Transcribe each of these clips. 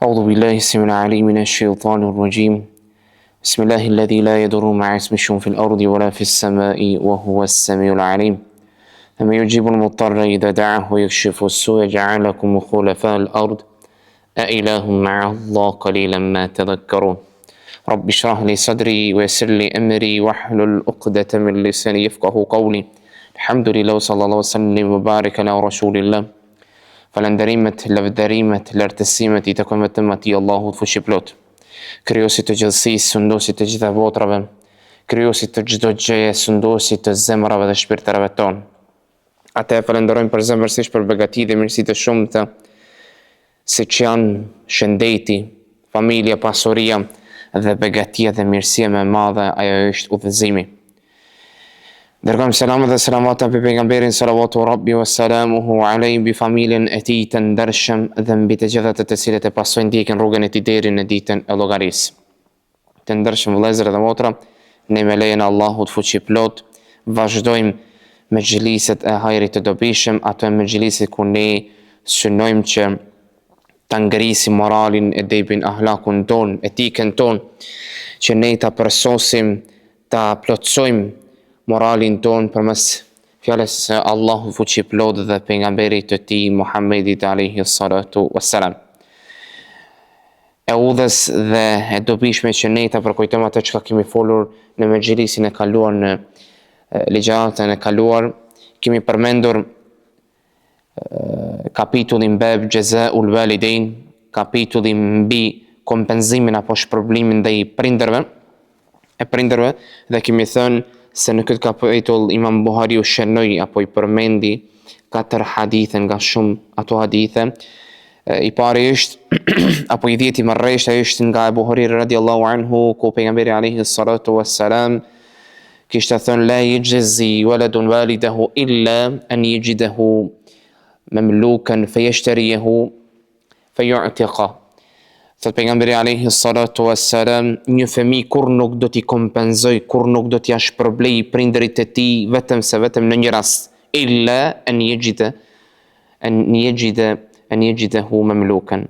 أعوذ بالله السميع العليم من الشيطان الرجيم بسم الله الذي لا يضر مع اسمه في الأرض ولا في السماء وهو السميع العليم أما يجيب المضطر إذا دعاه ويكشف السوء جعلكم خلفاء الأرض أإله مع الله قليلا ما تذكرون رب اشرح لي صدري ويسر لي أمري واحلل عقدة من لساني يفقه قولي الحمد لله صلى الله وسلم وبارك على رسول الله Falënderimet, lavdërimet, lartësimet I takojnë vetëm atij Allahut fuqiplot, krijuesit të gjithësisë, sunduesit të gjitha botrave, krijuesit të çdo gjëje, sunduesit të zemrave dhe shpirtërave tonë. Atë e falenderojmë përzemërsisht për begati dhe mirësi të shumta, siç janë shëndeti, familja, pasuria dhe begatia dhe mirësia më e madhe, ajo është udhëzimi. Dërgojmë selamet dhe selamata për pejgamberin salawatu rabbi wa salamuhu alejhi bi familjen e tij të ndershëm dhe mbi të gjithat të cilët e pasojnë ndjekin rrugën e tij deri në ditën e llogarisë. Të ndershëm vëllezër dhe motra, ne me lejen e Allahut fuqiplot vazhdojmë me xhiliset e hajrit të dobishëm, ato me xhiliset ku ne synojmë që ta ngrisim moralin, edebin, ahlakun ton, etikën ton, që ne ta përsosim, ta plotësojmë moralin ton përmes fjalës së Allahut fuqiplot dhe pejgamberit të tij Muhammedit alayhi salatu wassalam. E udhës dhe e dobishme që ne ta përkujtojmë atë çka kemi folur në mëxhilisin e kaluar, në ligjëratën e kaluar, kemi përmendur kapitullin bab jazaul walidain, kapitullin mbi kompenzimin apo shpërblimin ndaj prindërve, dhe kemi thënë se në këtë kapitull Imam Buhariu shënoi apo I përmendi 4 hadithe nga shumë ato hadithe. I pari është apo I 10 më rresht është nga Abu Huraira radiallahu anhu, ku pejgamberi alayhi salatu wassalam kishte thënë la yajzi waladun walidahu illa an yajidahu mamlukan fayashtarihu fayu'tiqa. Thot pejgamberi alayhi salatu wassalam, një fëmijë kur nuk do t'i kompenzoj, kur nuk do t'ia shpërblej prindërit e tij vetëm në një rast, illa an yajidahu mamlukan,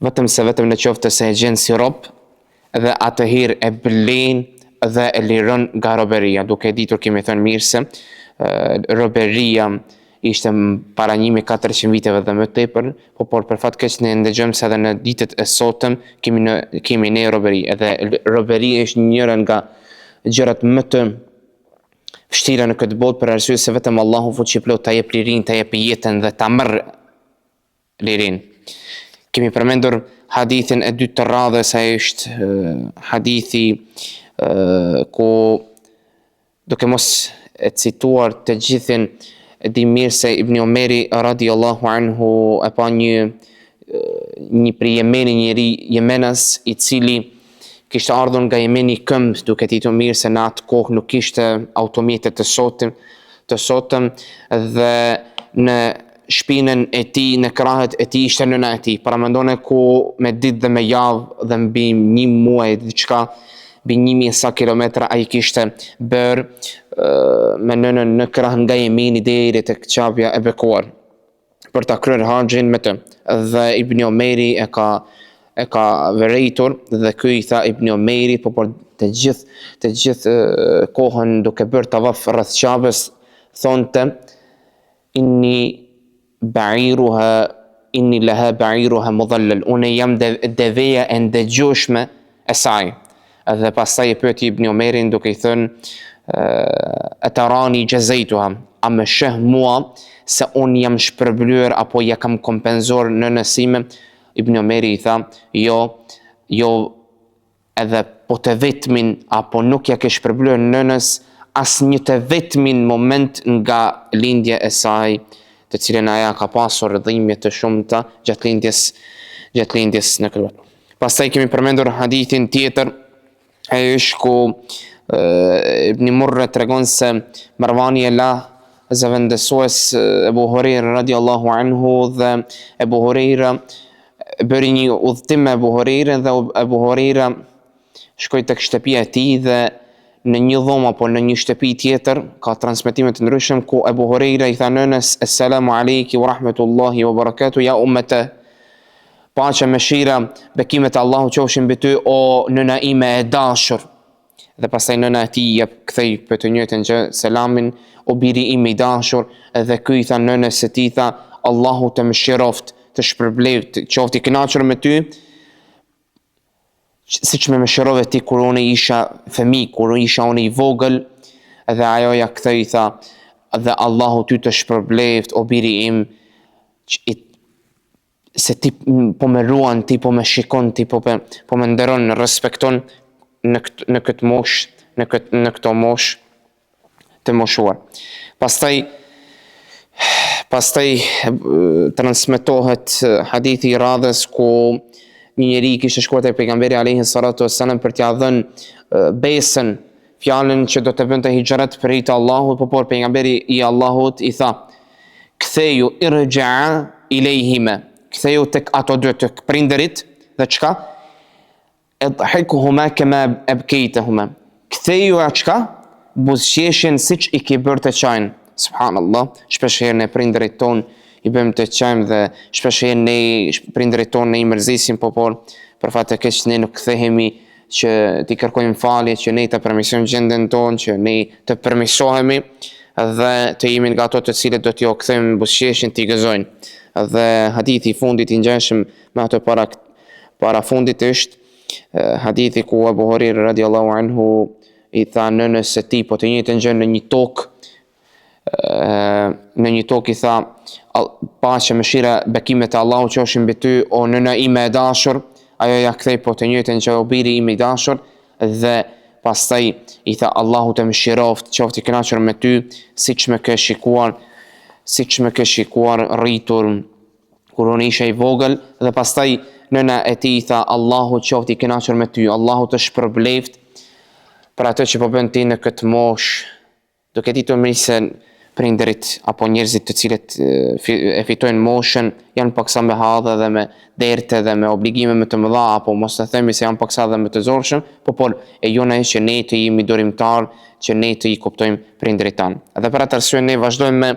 vetëm në qoftë se e gjen si rob dhe atëherë e blen dhe e liron nga roberia, duke ditur kemi thënë mirë se roberia ishte para 1400 viteve dhe më tepër, por për fat keq ne ndëgjojmë se edhe në ditët e sotëm kemi ne roberi, edhe roberia është njëra nga gjërat më të vështira në këtë botë, për arsye se vetëm Allahu fuqiplot ta jep lirin, ta jep jetën dhe ta merr lirin. Kemi përmendur hadithin e dytë të radhës, ai është hadithi ku duke mos e cituar të gjithin, di mirë se Ibn Omeri radiallahu anhu e pa një prej Jemeni, njëri jemenas I cili kishte ardhur nga Jemeni këmbë, duke ditur mirë se në atë kohë nuk kishte automjetet të sotëm dhe në shpinën e tij, në krahët e tij ishte nëna e tij. Para mendone ku me ditë dhe me javë dhe mbi 1 muaj diçka, mbi 1000 sa kilometra ai kishte bërë me nënën në krah nga Jemeni deri tek Qabja e bekuar për ta kryer haxhin me të. Dhe Ibn Omeri e ka vërejtur dhe ky I tha Ibn Omeri, por të gjithë kohën duke bërë tavaf rreth Qabës, thonte inni laha ba'iruha mudallal, unë jam deveja e ndëgjueshme e saj. Dhe pastaj e pyeti Ibn Omerin duke I thënë atarani jazaytuha, a më sheh mua se unë jam shpërblyer apo ja kam kompenzuar nënës time? Ibn Omeri I tha jo edhe po të vetmin apo nuk ja ke shpërblyer nënës as një të vetmin moment nga lindja e saj, të cilën ajo ka pasur dhimbje të shumta gjatë lindjes në këtë. Pastaj kemi përmendur hadithin tjetër, ai është ku Ibn Murre tregon se Marwani e la zëvendësues Abu Huraira radiallahu anhu, dhe Abu Huraira bëri një udhëtim me Abu Huraira, dhe Abu Huraira shkoi tek shtëpia e tij, dhe në një dhomë apo në një shtëpi tjetër ka transmetime të ndryshme ku Abu Huraira I tha nënës assalamu alayki wa rahmatullahi wa barakatuh ya ummata, Paqja, mëshira, bekimet e Allahut qofshin mbi ty o nëna ime e dashur. Dhe pastaj nëna e tij jep kthej për të njëjtën gjë selamin o biri im i dashur, edhe ky i tha nënës së tij, tha Allahu të mëshiroft, të shpërbleft, qofti i kënaqur me ty, siç më mëshirove ti kur unë isha fëmijë, kur isha unë i vogël, edhe ajo ja kthej, tha dhe Allahu ty të shpërbleft o biri im, se ti po më ruan, ti po më shikon, ti po më nderon, respekton në këtë mosh, në këto mosh të moshuar. Pastaj transmetohet hadithi i radhës ku një njeri kishte shkuar te pejgamberi alayhi salatu wassalam për t'ia dhënë besën, fjalën që do të bënte hijrat për i të Allahut, por pejgamberi i Allahut i tha: "Ktheju irja'a ilayhima", ktheju tek ato dy, tek prindërit, dhe çka? "Idhikuhuma kama abkaytahuma", ktheju çka? Buzëqeshjen siç i ke bërë të çajin. Subhanallah, shpesh herë ne prindërit ton i bëjmë të çajm dhe shpesh herë ne prindërit ton ne i mërzisim, por për fat të keq ne nuk kthehemi që t'i kërkojmë falje, që ne të përmirësojmë gjendjen tonë, që ne të përmirësohemi dhe të jemi nga ato të cilët do t'ju kthejmë buzëqeshjen, t'i gëzojnë. Dhe hadithi i fundit i ngjashëm me ato para fundit është hadithi ku Abu Huraira radiallahu anhu i tha nënës së tij, po të njëjtën gjë në një tokë i tha: "Paqja, mëshira, bekimet e Allahut qofshin mbi ty o nëna ime e dashur", ajo ja kthej po të njëjtën gjë o biri im i dashur, dhe pastaj i tha: "Allahu të mëshiroft, qofti i kënaqur me ty, siç më ke shikuar rritur kur unë isha i vogël", dhe pastaj nëna e tij i tha: "Allahu qofti i kënaqur me ty, Allahu të shpërbleft për atë që po bën ti në këtë moshë", duke ditur mirë se prindërit apo njerëzit të cilët e fitojnë moshën janë paksa me hadhe dhe me derte dhe me obligime më të mëdha, apo mos të themi se janë paksa dhe më të zorshëm, por e jona është që ne të jemi durimtar, që ne të i kuptojmë prindërit tanë. Edhe për atë arsye ne vazhdojmë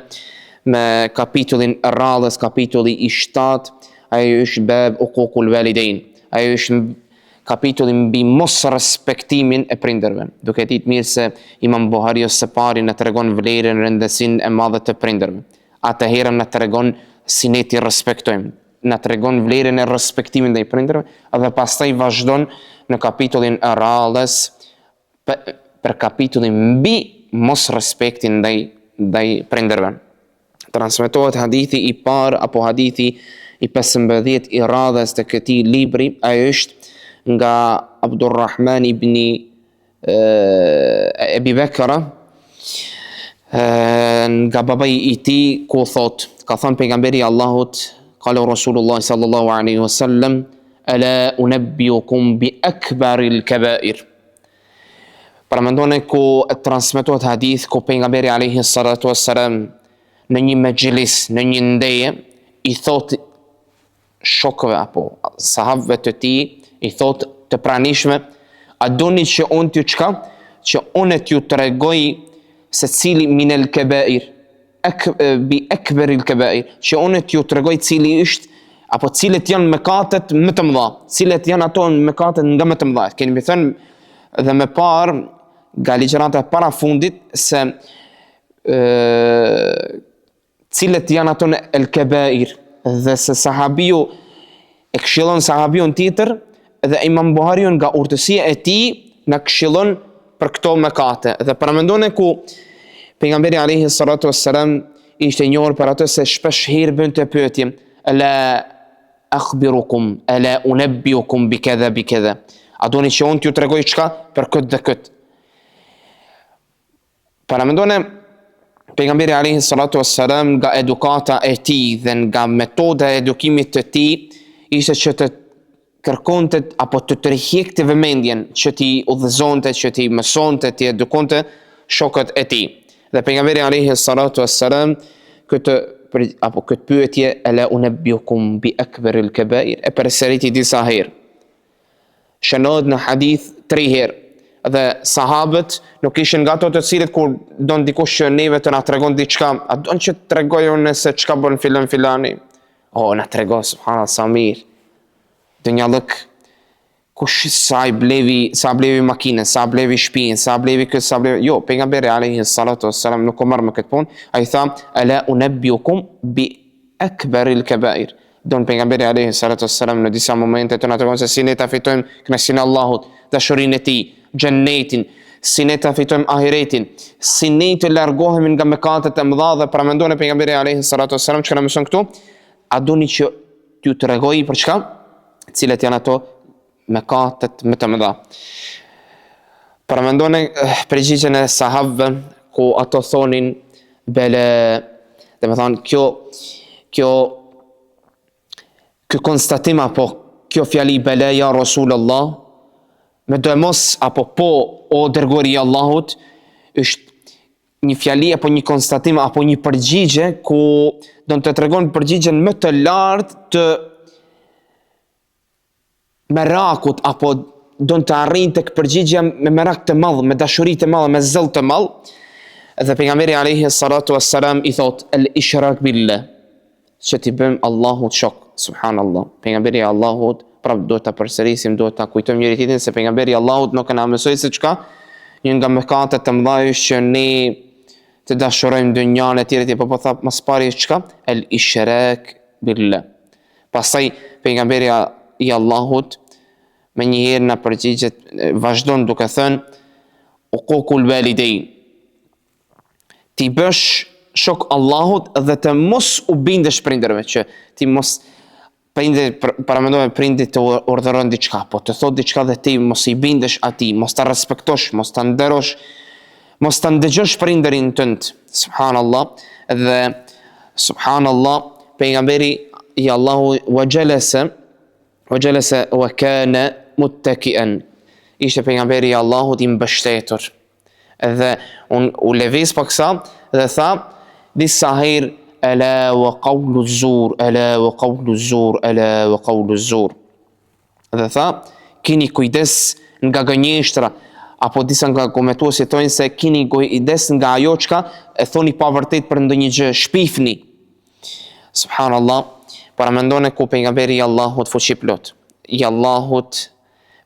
me kapitullin e radhës, kapitulli i 7, ajo është bab uququl walidain. Ajo është kapitulli mbi mos respektimin e prindërve. Duke ditë mirë se Imam Buhariu së pari na tregon vlerën, rëndësinë e madhe të prindërve. Atëherë na tregon si ne t'i respektojmë, na tregon vlerën e respektimit ndaj prindërve, dhe pastaj vazhdon në kapitullin e radhës për kapitullin mbi mos respektin ndaj prindërve. Transmetohet hadithi i parë apo hadithi i 15 i radhës të këtij libri, ajo është nga Abdurrahman ibn Abi Bakra, nga babai i tij, ku thot, ka thënë pejgamberi i Allahut, qala Rasulullah sallallahu alaihi wasallam: "Ala unabbiukum bi akbaril kaba'ir." Para mendone ku transmetohet hadith ku pejgamberi alaihi salatu wassalam në një mexhlis, në një ndeje, i thot shokëve apo sahabëve të tij, i thot të pranishme: "A doni që unë t'ju çka? Që unë t'ju tregoj se cili minel kebair, bi akbaril kebair, që unë t'ju tregoj cili është apo cilët janë mëkatet më të mëdha, cilët janë ato mëkatet nga më të mëdha." Kemi thënë dhe më parë nga ligjërata para fundit se cilët janë ato në el kebair, dhe se sahabiu e këshillon sahabiun tjetër, dhe Imam Buhariu nga urtësia e tij na këshillon për këto mëkate. Dhe para mendone ku pejgamberi alayhi salatu wassalam ishte i njohur për atë se shpesh herë bënte pyetje: "Ala akhbirukum, ala unabbiukum bi kadha", a doni që unë t'ju tregoj çka për këtë dhe këtë? Para mendone pejgamberi alayhi salatu wassalam nga edukata e tij dhe nga metoda e edukimit të tij ishte që të kërkonte apo të tërhiqte vëmendjen, që t'i udhëzonte, që t'i mësonte, t'i edukonte shokët e tij. Dhe pejgamberi alayhi salatu wassalam këtë pyetje: "Ala unabbiukum bi akbaril kabair", e përsëriti disa herë. Shënohet në hadith 3 herë. Dhe sahabët nuk ishin nga ato të cilët kur don dikush që neve të na tregon diçka, a don që të tregoj unë se çka bën filani? Na trego, subhanallahu, sa mirë. Dënjallëk, kush sa blevi makinën, sa blevi shtëpinë, sa blevi këtë, sa blevi... Jo, pejgamberi alayhi salatu wassalam nuk u marr me këtë punë, ai tha, ala unabbiukum bi akbaril kabair. Don pejgamberi alayhi salatu wassalam në disa momente të na tregon se si ne ta fitojmë kënaqësinë e Allahut, dashurinë e tij, xhennetin, si ne ta fitojmë ahiretin, si ne të largohemi nga mëkatet e mëdha dhe para mendon pejgamberi alayhi salatu wassalam çka na mëson këtu, a doni që t'ju tregoj për çka? Cilat janë ato mëkatet më të mëdha. Para mendon përgjigjen e sahabëve ku ato thonin bele, domethënë kjo konstatim apo kjo fjali bele ja Rasulullah, me do mos apo po o dërguari i Allahut, është një fjali apo një konstatim apo një përgjigje ku do të tregon përgjigjen më të lartë të merakut apo do të arrin tek përgjigja me merak të madh, me dashuri të madh, me zell të madh. Dhe pejgamberi alayhi salatu wassalam i thot el ishrak billah, që ti bëm Allahut shok, subhanallah. Pejgamberi i Allahut, prap do ta përsërisim, do ta kujtojmë njëri tjetrin se pejgamberi i Allahut nuk na mësoi se çka një nga mëkatet të mëdha është që ne të dashurojmë dynjan e tjerë, po tha më pari çka el ishrak billah. Pastaj pejgamberi i Allahut me njëherë na përgjigjet, vazhdon duke thënë uququl walidain, ti bësh shok Allahut dhe të mos u bindesh prindërve, që ti mos para mendoj prindit të urdhëron diçka, po të thot diçka dhe ti mos i bindesh atij, mos ta respektosh, mos ta nderosh, mos ta ndëgjosh prindërin tënd. Subhanallah. Dhe subhanallah, pejgamberi i Allahut wa jalasa wa kana muttaki'an, ishte pejgamberi i Allahut i mbështetur. Dhe u lëviz paksa dhe tha disa herë ala wa qawlu zur, ala wa qawlu zur, ala wa qawlu zur. Dhe tha keni kujdes nga gënjeshtra, apo disa nga komentuesit thonë se keni kujdes nga ajo çka e thoni pa vërtet për ndonjë gjë, shpifni. Subhanallah. Para mendone ku pejgamberi i Allahut fuqi plot, i Allahut,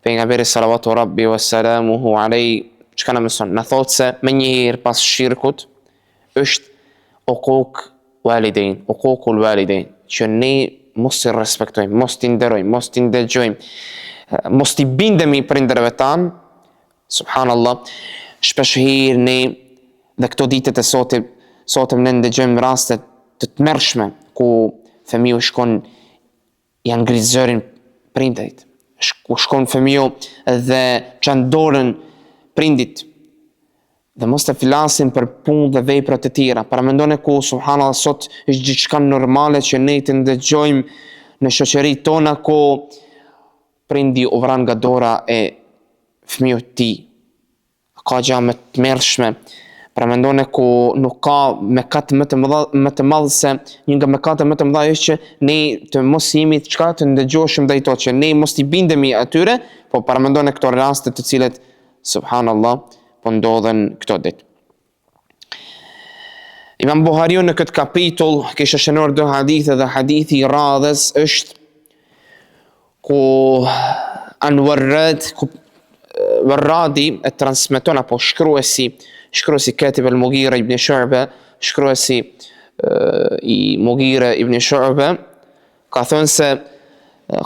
pejgamberi salawatu rabbi wa salamuhu alayhi, çka na mëson? Na thot se më njëherë pas shirkut është uquq walidain, uququl walidain, që ne mos i respektojmë, mos i nderojmë, mos i ndëgjojmë, mos i bindemi prindërve tan. Subhanallah. Shpesh herë ne dhe këto ditët e sotëm ne ndëgjojmë raste të tmerrshme ku fëmiu shkon janë ngrit zërin prindrit, ku shkon fëmiu dhe çan dorën prindit, dhe mos të flasim për punë dhe vepra të tjera. Para mendone ku subhanallah sot është diçka normale që ne të ndëgjojmë në shoqëritë tona ku prindi u vran nga dora e fëmijët të tij. Ka gjë më të tmerrshme. Pra mendone ku nuk ka mëkat më të madh se një nga mëkatet më të mëdha është që ne të mos jemi çka të ndëgjoshëm ndaj to, që ne mos i bindemi atyre, po para mendone këto raste të cilet subhanallah po ndodhen këto ditë. Imam Buhariu në këtë kapitull kishte shënuar 2 hadithe dhe hadithi i radhës është ku Warradi e transmeton apo shkruesi Katib al-Mughira ibn Shu'ba, shkruesi i Mughira ibn Shu'ba, ka thënë se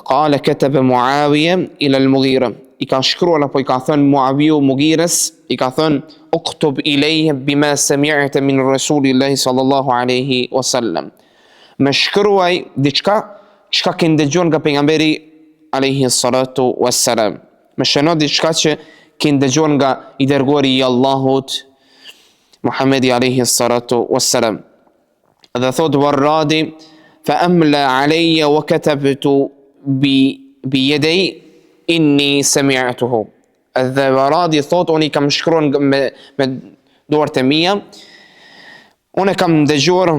qala kataba Muawiya ila al-Mughira, i ka shkruar apo i ka thënë Muawiu Mughirës, i ka thënë uktub ilayhi bima sami'ta min Rasulillahi sallallahu alaihi wasallam, më shkruaj diçka çka ke ndëgjuar nga pejgamberi alaihi salatu wassalam, më shëno diçka që ke ndëgjuar nga i dërguari i Allahut Muhammedi alayhi salatu wassalam. Dhe thot Warradi fa amla alayya wa katabtu bi yaday inni sami'tuhu. Dhe Warradi thot unë kam shkruar me duart e mia, unë kam dëgjuar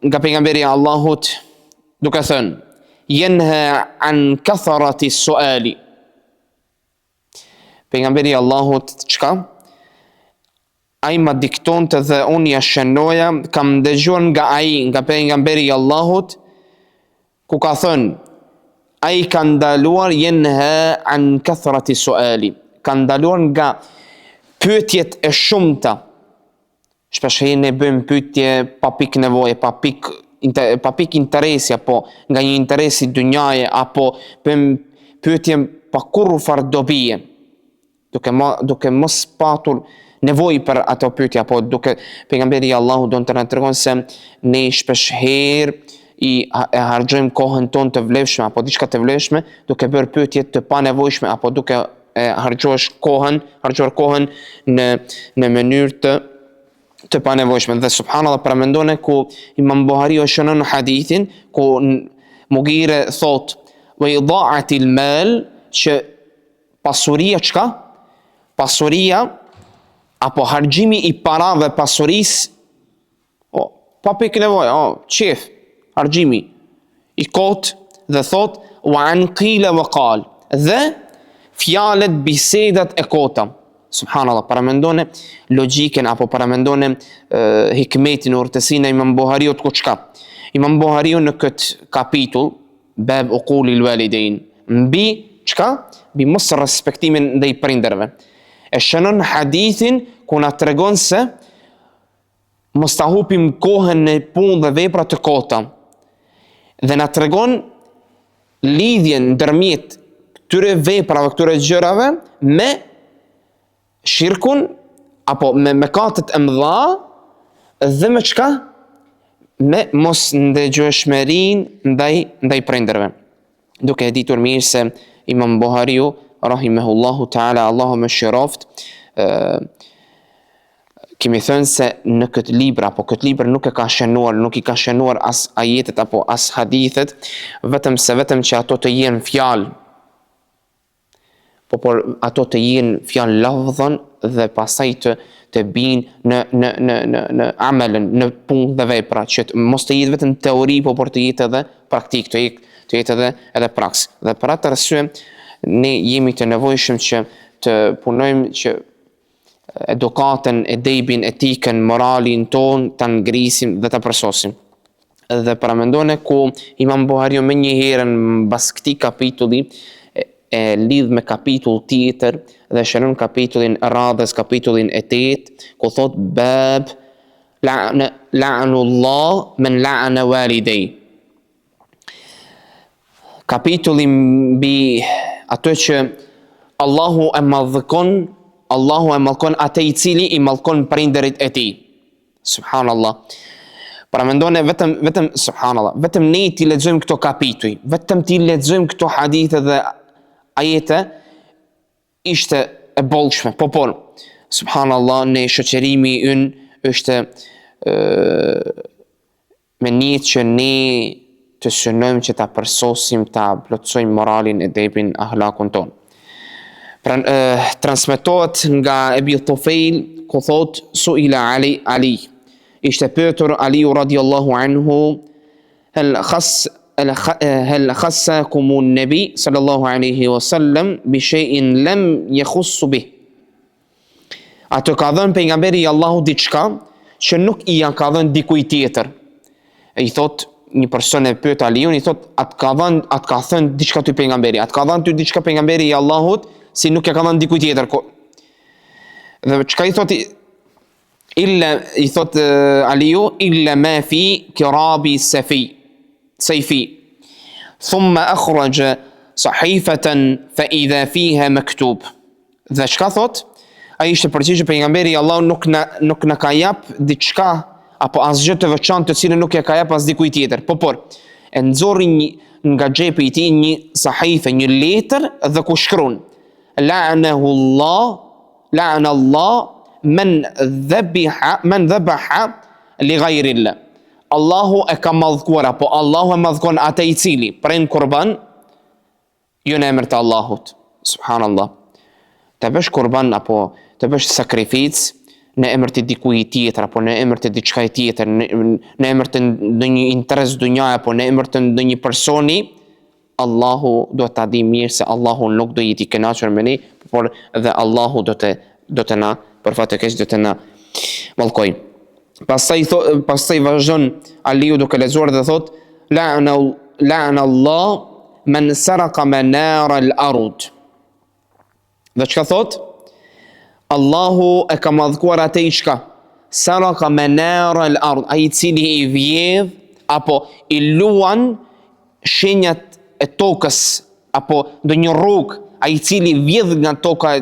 nga pejgamberi i Allahut duke thënë yanha an kathrati suali. Pejgamberi i Allahut çka? Ai ma diktonte dhe unë ja shënoja, kam dëgjuar nga ai, nga pejgamberi i Allahut, ku ka thënë ai ka ndaluar yenha an kathrati suali, ka ndaluar nga pyetjet e shumta. Shpesh ne bëjmë pyetje pa pikë nevoje, pa pikë interesi, apo nga një interesi dunjaje, apo bëjmë pyetje pa kurrë farë dobije, duke mos patur nevojë për ato pyetje, apo duke pejgamberi Allahu don të na tregon se ne shpesh herë e harxojmë kohën tonë të vlefshme apo diçka të vlefshme duke bërë pyetje të panevojshme, apo duke harxuar kohën në mënyrë të panevojshme. Dhe subhanallah, paramendone ku Imam Buhariu shënon në hadithin ku Mughire thot wa idha'atil mal, që pasuria çka? Pasuria apo harxhimi i parave, pasurisë, pa pikë nevojë, qef, harxhimi i kot, dhe thot wa an qila wa qal, dhe fjalet, bisedat e kota. Subhanallah, paramendone logjikën apo paramendone hikmetin, urtësinë e Imam Buhariut ku çka? Imam Buhariu në këtë kapitull bab uqulil walidain, mbi çka? Mbi mos respektimin ndaj prindërve. E shënon hadithin ku na tregon se mos ta hupim kohën në punë dhe vepra të kota. Dhe na tregon lidhjen ndërmjet këtyre veprave, këtyre gjërave me shirkun, apo me mëkatet e mëdha, dhe me çka? Me mos ndëgjueshmërinë ndaj prindërve. Duke e ditur mirë se Imam Buhariu rahimahullahu taala, Allahu më shiroft, kemi thënë se në këtë libër, apo këtë libër nuk i ka shënuar as ajetet apo as hadithet, vetëm që ato të jenë fjalë, por ato të jenë fjalë lafdhën dhe pastaj të binë në amelen, në punë dhe vepra, që mos të jetë vetëm teori, por të jetë edhe praktik, të jetë edhe praks. Dhe për atë arsye ne jemi të nevojshëm që të punojmë që edukatën, edebin, etikën, moralin ton të ngrisim dhe të përsosim. Dhe paramendone ku Imam Buhariu më një herën mbas këtij kapitulli e lidh me kapitull tjetër dhe shënon kapitullin radhës, kapitullin e 8, ku thot bab la'nullah men la'ana walidej. Kapitulli mbi ato që Allahu e mallkon atë i cili i mallkon prindërit e tij. Subhanallah. Paramendone vetëm subhanallah, vetëm ne ti lexojmë këto kapituj, vetëm ti lexojmë këto hadithe dhe ajete, ishte e bollshme. Por subhanallah, ne shoqërimi ynë është me niyet që ne të synojmë që ta përsosim, ta plotësojmë moralin, edebin, ahlakun ton. Transmetohet nga Ebi Tufail ku thot suila Ali, ishte pyetur Aliu radiallahu anhu, هل خصكم النبي صلى الله عليه وسلم بشيء لم يخص به. Ato ka dhënë pejgamberi i Allahut diçka që nuk i ka dhënë dikujt tjetër. I thot një person e pyet Aliun, i thot atë ka thënë diçka ty pejgamberi, atë ka dhënë ty diçka pejgamberi i Allahut si nuk e ka dhënë dikujt tjetër. Dhe çka i thot i thot Aliu, illa ma fi kirabi سيفي ثم أخرج صحيفة فإذا فيها مكتوب. Dhe çka thot? Ai ishte përgjigjë pejgamberi i Allahut nuk na ka jap diçka apo asgjë të veçantë të cilën nuk e ka jap as dikujt tjetër. Por e nxorri nga xhepi i tij një sahife, një letër, dhe ku shkruan la'ana Allah man dhabaha li ghayri Allah. Allahu e ka madhkuar, apo Allahu e madhkon atë i cili pren kurban jo në emër të Allahut. Subhanallah. Të bësh kurban apo të bësh sakrificë në emër të dikujt tjetër, apo në emër të diçka tjetër, në emër të ndonjë interes dunjaje, apo në emër të ndonjë personi, Allahu do ta di mirë se Allahu nuk do jeti i kënaqur me ne, por dhe Allahu do të na përfatëkesh, do të na mallkoj. Pastaj vazhdon Aliu duke lexuar dhe thot la'ana Allah men saraka manara al-ard. Dhe çka thot? Allahu e ka madhkuar atë i çka saraka manara al-ard, ai i cili i vjedh apo i luan shenjat e tokës apo ndonjë rrugë, ai i cili vjedh nga toka.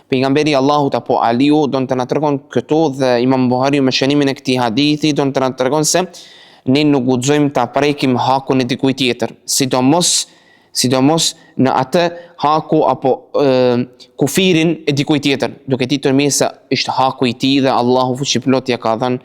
Pejgamberi Allahut apo Aliu do të na tregon këtu, dhe Imam Buhariu me shënimin e këtij hadithi do të na tregon se ne nuk guxojmë ta prekim hakun e dikujt tjetër, sidomos në atë haku apo kufirin e dikujt tjetër, duke ditur mirë se është haku i tij dhe Allahu fuqiplot ja ka dhënë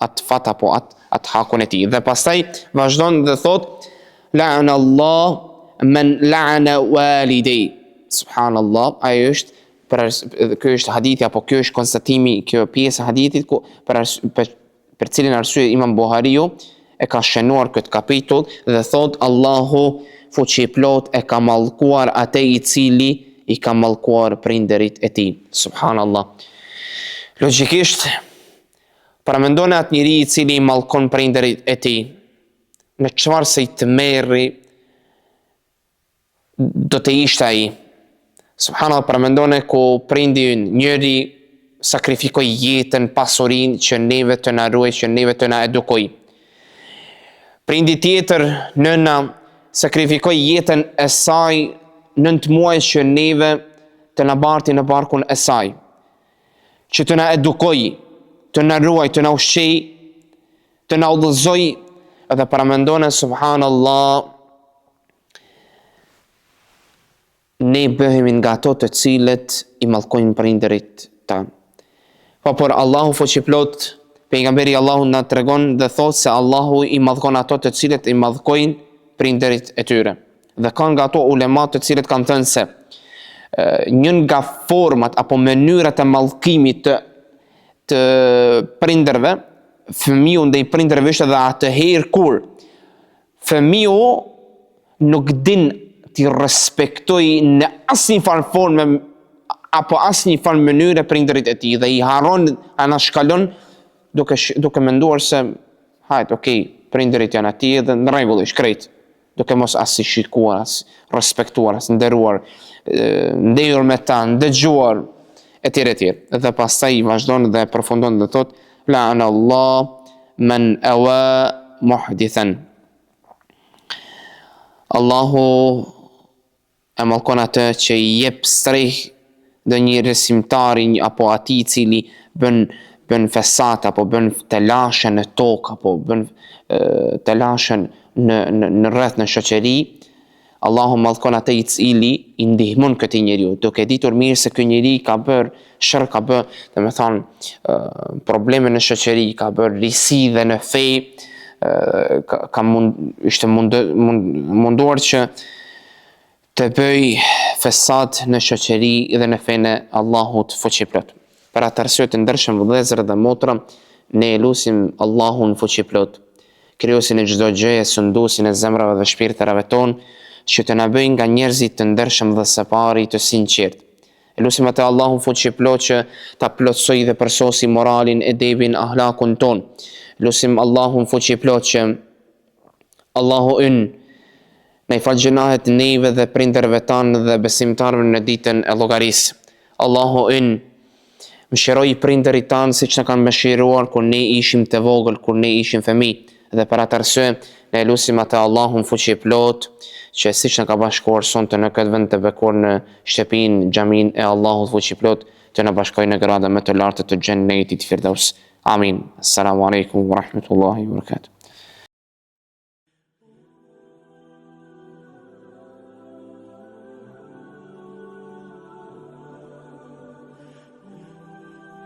atë fat apo atë hakun e tij. Dhe pastaj vazhdon dhe thot la'ana Allah men la'ana walidej. Subhanallah, ajo është kjo është hadithi apo kjo është konstatimi, kjo pjesë e hadithit për cilin arsye Imam Buhariu e ka shënuar këtë kapitull dhe thot Allahu fuqiplot e ka mallkuar atë i cili i ka mallkuar prindërit e tij. Subhanallah. Logjikisht, para mendoni atë njeri i cili i mallkon prindërit e tij, në çfarë se i të merri do të ishte ai. Subhanallah, para mendoni ku prindi njëri sakrifikoi jetën, pasurinë që neve të na ruaj, që neve të na edukoj. Prindi tjetër, nëna, sakrifikoi jetën e saj 9 muaj që neve të na barti në barkun e saj, që të na edukoj, të na ruaj, të na ushqej, të na udhëzoj. Edhe para mendoni, subhanallah, ne bëhemi nga ato të cilët i mallkojnë prindërit tanë. Por Allahu fuqiplot, pejgamberi Allahu na tregon dhe thot se Allahu i mallkon ato të cilët i mallkojnë prindërit e tyre. Dhe kanë nga ato ulemat të cilët kanë thënë se një nga format apo mënyrat e mallkimit të prindërve, fëmiu ndaj prindërve është edhe atëherë kur fëmiu nuk din t'i respektoj në asnjë farë forme apo asnjë farë mënyre prindërit e tij dhe i harron, anashkalon duke menduar se hajt, okay, prindërit janë atij dhe në rregull është krejt, duke mos as i shikuar, as respektuar, as nderuar, ndejur me ta, ndëgjuar etj. Dhe pastaj vazhdon dhe përfundon dhe thot la'ana Allah man awa muhdithan. Allahu e mallkon atë që i jep streh dhe një rësimtari apo ati cili bën fesat apo bën telashe në tokë apo bën telashe në rreth në shoqëri. Allahu mallkon atë i cili i ndihmon këtij njeriu, duke ditur mirë se ky njeri ka bër shër, ka bër, domethënë, probleme në shoqëri, ka bër risi dhe në fe, ishte munduar që të bëj fesat në shoqëri dhe në fenë Allahut fuqiplot. Për atë arsye të ndershëm vëllezër dhe motra, ne lutim Allahun fuqiplot, krijuesin e çdo gjëje, sunduesin e zemrave dhe shpirtërave tonë, që të na bëjë nga njerëzit të ndershëm dhe së pari të sinqert. Lutim atë Allahun fuqiplot që ta plotësoj dhe përsosi moralin, edebin, ahlakun ton. Lutim Allahun fuqiplot që Allahu në i falë gjunahet neve dhe prindërve tanë dhe besimtarëve në ditën e llogarisë. Allahu mëshiroj prindërit tanë siç na kanë mëshiruar kur ne ishim të vogël, kur ne ishim fëmijë. Dhe për atë arsye ne lutim atë Allahun fuqiplot që siç na ka bashkuar sonte në këtë vend të bekuar në shtëpinë, xhamin e Allahut fuqiplot, të na bashkojë në gradë më të lartë të xhennetit Firdaus. Amin. Assalamu alaikum wa rahmatullahi wa barakatuh.